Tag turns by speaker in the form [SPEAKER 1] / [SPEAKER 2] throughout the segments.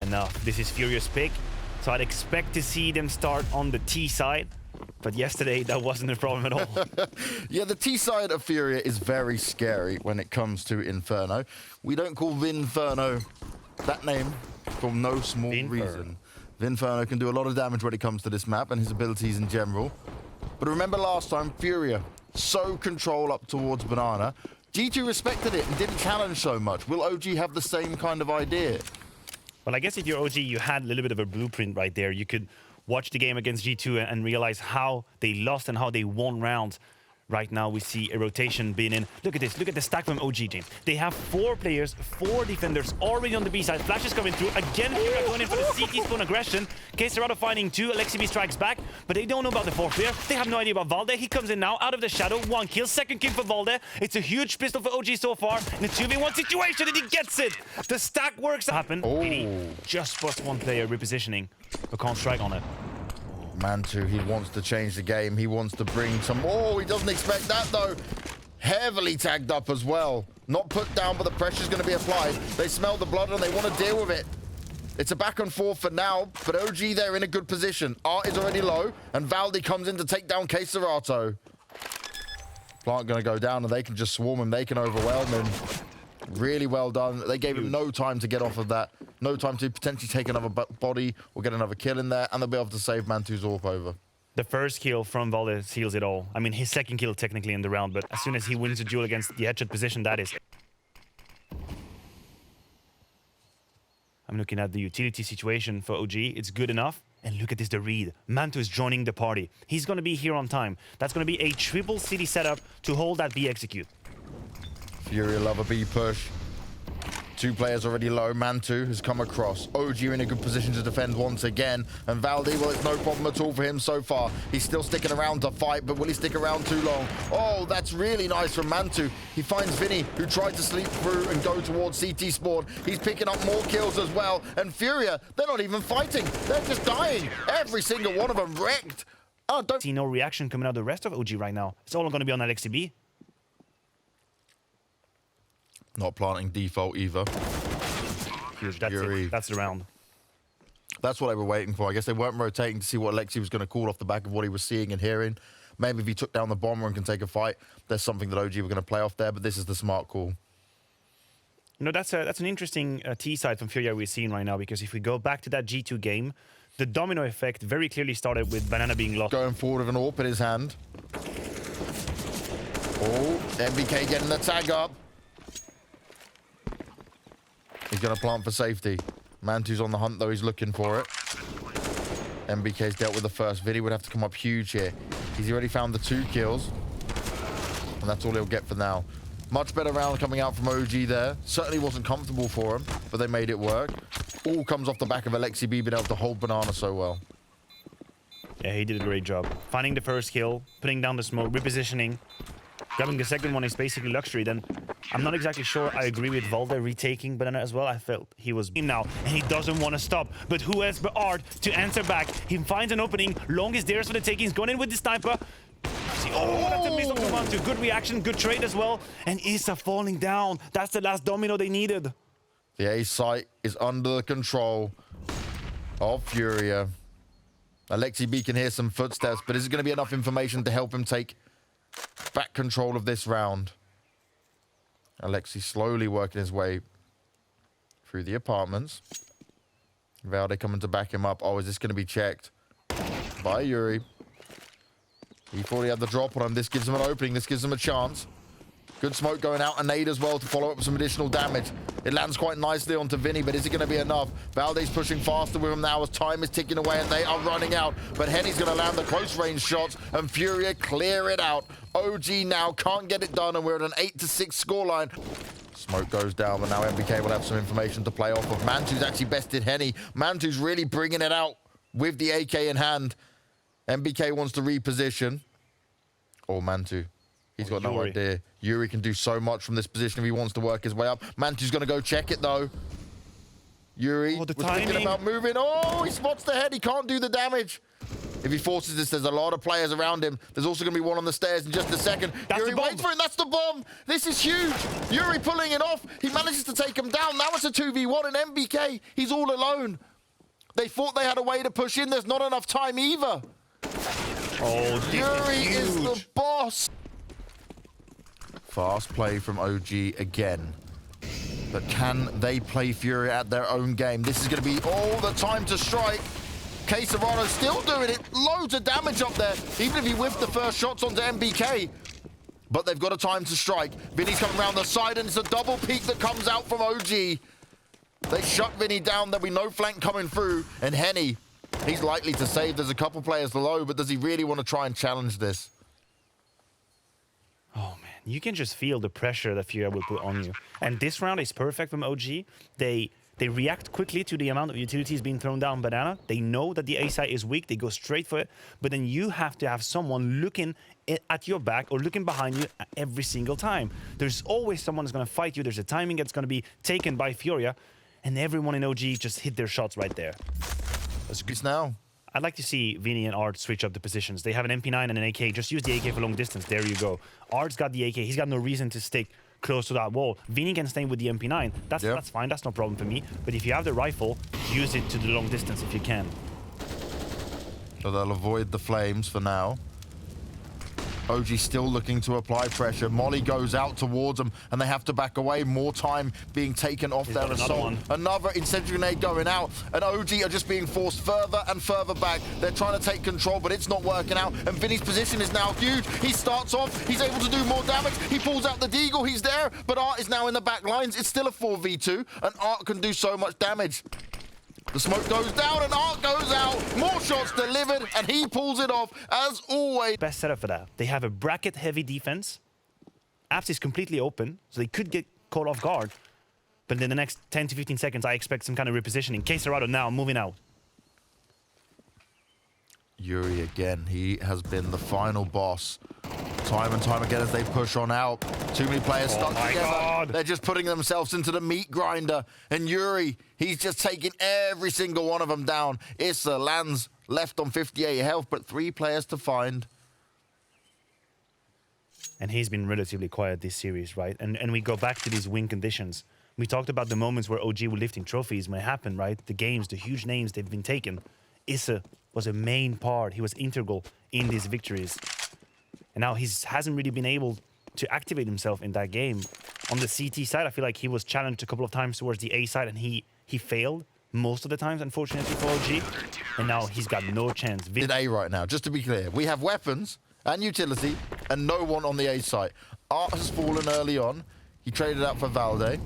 [SPEAKER 1] enough. This is FURIA's pick, so I'd expect to see them start on the T side. But yesterday, that wasn't a problem at all.
[SPEAKER 2] Yeah, the T side of FURIA is very scary when it comes to Inferno. We don't call Vinferno that name for no small reason. Vinferno can do a lot of damage when it comes to this map and his abilities in general. But remember last time, FURIA, so control up towards Banana. G2 respected it and didn't challenge so much. Will OG have the same kind of idea?
[SPEAKER 1] Well, I guess if you're OG, you had a little bit of a blueprint right there. You could watch the game against G2 and realize how they lost and how they won rounds. Right now, we see a rotation being in. Look at this. Look at the stack from OG, James. They have 4 players, 4 defenders already on the B side. Flash is coming through. Again, FURIA going in for the CT spawn aggression. kscerato finding 2. aleksib strikes back, but they don't know about the 4th player. They have no idea about Valde. He comes in now out of the shadow. 1 kill, 2nd kill for Valde. It's a huge pistol for OG so far in a 2v1 situation, and he gets it. The stack works happen. He just spots 1 player repositioning, but can't strike on it.
[SPEAKER 2] Mantuu, he wants to change the game. He wants to bring some... Oh, he doesn't expect that, though. Heavily tagged up as well. Not put down, but the pressure's going to be applied. They smell the blood and they want to deal with it. It's a back and forth for now, but OG, they're in a good position. Art is already low, and Valde comes in to take down kscerato. Plant going to go down, and they can just swarm him. They can overwhelm him. Really well done. They gave him no time to get off of that. No time to potentially take another body or get another kill in there, and they'll be able to save Mantuu's AWP over.
[SPEAKER 1] The first kill from Valde seals it all. I mean, his 2nd kill technically in the round, but as soon as he wins a duel against the headshot position, that is. I'm looking at the utility situation for OG. It's good enough. And look at this, the read. Mantuu is joining the party. He's going to be here on time. That's going to be a triple city setup to hold that B execute.
[SPEAKER 2] FURIA love a B push. 2 players already low. Mantuu has come across. OG in a good position to defend once again. And Valde, well, it's no problem at all for him so far. He's still sticking around to fight, but will he stick around too long? Oh, that's really nice from Mantuu. He finds Vini, who tried to sleep through and go towards CT spawn. He's picking up more kills as well. And FURIA, they're not even fighting. They're just dying. Every single one of them wrecked. Oh, don't
[SPEAKER 1] see no reaction coming out of the rest of OG right now. It's all going to be on aleksib.
[SPEAKER 2] Not planting default either.
[SPEAKER 1] That's it. That's the round.
[SPEAKER 2] That's what they were waiting for. I guess they weren't rotating to see what aleksib was going to call off the back of what he was seeing and hearing. Maybe if he took down the bomber and can take a fight, there's something that OG were going to play off there, but this is the smart call.
[SPEAKER 1] No, that's an interesting T side from FURIA we're seeing right now, because if we go back to that G2 game, the domino effect very clearly started with Banana being lost.
[SPEAKER 2] Going forward with an AWP in his hand. Oh, MBK getting the tag up. He's going to plant for safety. Mantuu's on the hunt, though. He's looking for it. MBK's dealt with the first. Vini would have to come up huge here. He's already found the 2 kills. And that's all he'll get for now. Much better round coming out from OG there. Certainly wasn't comfortable for him, but they made it work. All comes off the back of aleksib being able to hold Banana so well.
[SPEAKER 1] Yeah, he did a great job. Finding the first kill, putting down the smoke, repositioning. Grabbing the second one is basically luxury. Then I'm not exactly sure I agree with Valde retaking Banana as well. I felt he was in now, and he doesn't want to stop. But who else but Art to answer back? He finds an opening. Long is theirs for the taking. He's going in with the sniper. Oh, that's a miss off the Mantuu. Good reaction, good trade as well. And issaa falling down. That's the last domino they needed.
[SPEAKER 2] The A site is under the control of FURIA. aleksib can hear some footsteps, but is it going to be enough information to help him take back control of this round? aleksib slowly working his way through the apartments. Valde coming to back him up. Oh, is this going to be checked by yuurih? He thought he had the drop on him. This gives him an opening. This gives him a chance. Good smoke going out, and nade as well to follow up with some additional damage. It lands quite nicely onto Vini, but is it going to be enough? Valde's pushing faster with him now as time is ticking away and they are running out. But Henny's going to land the close range shots and FURIA clear it out. OG now can't get it done, and we're at an 8-6 scoreline. Smoke goes down, but now MBK will have some information to play off of. Mantuu's actually bested Henny. Mantuu's really bringing it out with the AK in hand. MBK wants to reposition. Oh, Mantuu. He's got no idea. yuurih can do so much from this position if he wants to work his way up. Mantuu's going to go check it, though. yuurih was thinking about moving. Oh, he spots the head. He can't do the damage. If he forces this, there's a lot of players around him. There's also going to be one on the stairs in just a second. yuurih waits for it, and that's the bomb. This is huge. yuurih pulling it off. He manages to take him down. Now it's a 2v1, and MBK, he's all alone. They thought they had a way to push in. There's not enough time either.
[SPEAKER 1] Oh,
[SPEAKER 2] yuurih is the boss. Fast play from OG again. But can they play FURIA at their own game? This is going to be all the time to strike. kscerato still doing it. Loads of damage up there, even if he whiffed the first shots onto MBK. But they've got a time to strike. Vini's coming around the side, and it's a double peek that comes out from OG. They shut Vini down. There'll be no flank coming through. And Henny, he's likely to save. There's a couple players low, but does he really want to try and challenge this?
[SPEAKER 1] Oh, man. You can just feel the pressure that FURIA will put on you. And this round is perfect from OG. They react quickly to the amount of utilities being thrown down banana. They know that the issaa is weak. They go straight for it. But then you have to have someone looking at your back or looking behind you every single time. There's always someone who's going to fight you. There's a timing that's going to be taken by FURIA. And everyone in OG just hit their shots right there.
[SPEAKER 2] That's good now.
[SPEAKER 1] I'd like to see Vini and Art switch up the positions. They have an MP9 and an AK. Just use the AK for long distance. There you go. Art's got the AK. He's got no reason to stick close to that wall. Vini can stay with the MP9. That's fine. That's no problem for me. But if you have the rifle, use it to the long distance if you can.
[SPEAKER 2] So they'll avoid the flames for now. OG still looking to apply pressure. Molly goes out towards them, and they have to back away. More time being taken off their assault. Another incendiary grenade going out, and OG are just being forced further and further back. They're trying to take control, but it's not working out. And Vini's position is now huge. He starts off. He's able to do more damage. He pulls out the deagle. He's there, but Art is now in the back lines. It's still a 4v2, and Art can do so much damage. The smoke goes down and Art goes out. More shots delivered, and he pulls it off as always.
[SPEAKER 1] Best setup for that. They have a bracket-heavy defense. Apps is completely open, so they could get caught off guard. But in the next 10 to 15 seconds, I expect some kind of repositioning. kscerato now moving out.
[SPEAKER 2] yuurih again. He has been the final boss. Time and time again as they push on out. Too many players stuck together.
[SPEAKER 1] God.
[SPEAKER 2] They're just putting themselves into the meat grinder. And yuurih, he's just taking every single one of them down. Issaa lands left on 58 health, but 3 players to find.
[SPEAKER 1] And he's been relatively quiet this series, right? And we go back to these win conditions. We talked about the moments where OG were lifting trophies when it happened, right? The games, the huge names they've been taken. Issaa was a main part. He was integral in these victories. And now he hasn't really been able to activate himself in that game. On the CT side, I feel like he was challenged a couple of times towards the A side, and he failed most of the times, unfortunately, for OG. And now he's got no chance.
[SPEAKER 2] In A right now, just to be clear. We have weapons and utility and no one on the A site. Art has fallen early on. He traded out for Valde.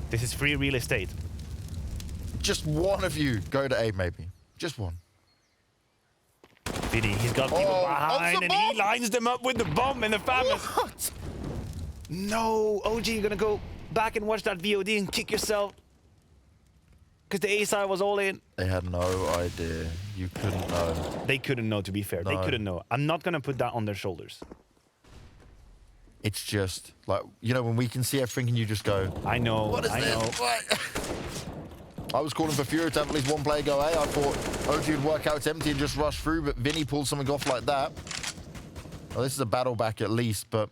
[SPEAKER 1] This is free real estate.
[SPEAKER 2] Just one of you go to A, maybe. Just one.
[SPEAKER 1] Vini, he's got people behind, and he lines them up with the bomb and the famous.
[SPEAKER 2] What?
[SPEAKER 1] No, OG, you're gonna go back and watch that VOD and kick yourself. Because the A side was all in.
[SPEAKER 2] They had no idea. You couldn't know.
[SPEAKER 1] They couldn't know, to be fair.
[SPEAKER 2] No.
[SPEAKER 1] They couldn't know. I'm not gonna put that on their shoulders.
[SPEAKER 2] It's just like, you know, when we can see everything and you just go,
[SPEAKER 1] I know,
[SPEAKER 2] what is
[SPEAKER 1] I
[SPEAKER 2] this?
[SPEAKER 1] know.
[SPEAKER 2] What? I was calling for FURIA to have at least one player go A. I thought OG would work out it's empty and just rush through, but Vini pulled something off like that. Well, this is a battle back at least, but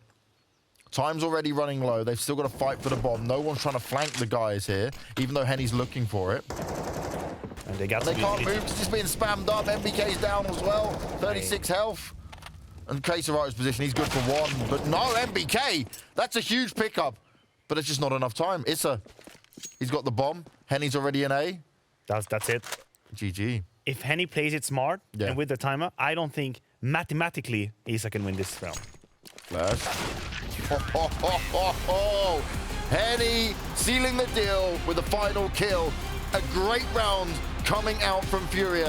[SPEAKER 2] time's already running low. They've still got to fight for the bomb. No one's trying to flank the guys here, even though Henny's looking for it.
[SPEAKER 1] And they can't
[SPEAKER 2] move. It's just being spammed up. MBK's down as well. 36 health. And kscerato's position, he's good for 1. But no, MBK! That's a huge pickup. But it's just not enough time. Issaa, he's got the bomb. Henny's already in A.
[SPEAKER 1] That's it.
[SPEAKER 2] GG.
[SPEAKER 1] If Henny plays it smart and with the timer, I don't think mathematically Issaa can win this round.
[SPEAKER 2] Flash. Henny sealing the deal with the final kill. A great round coming out from FURIA.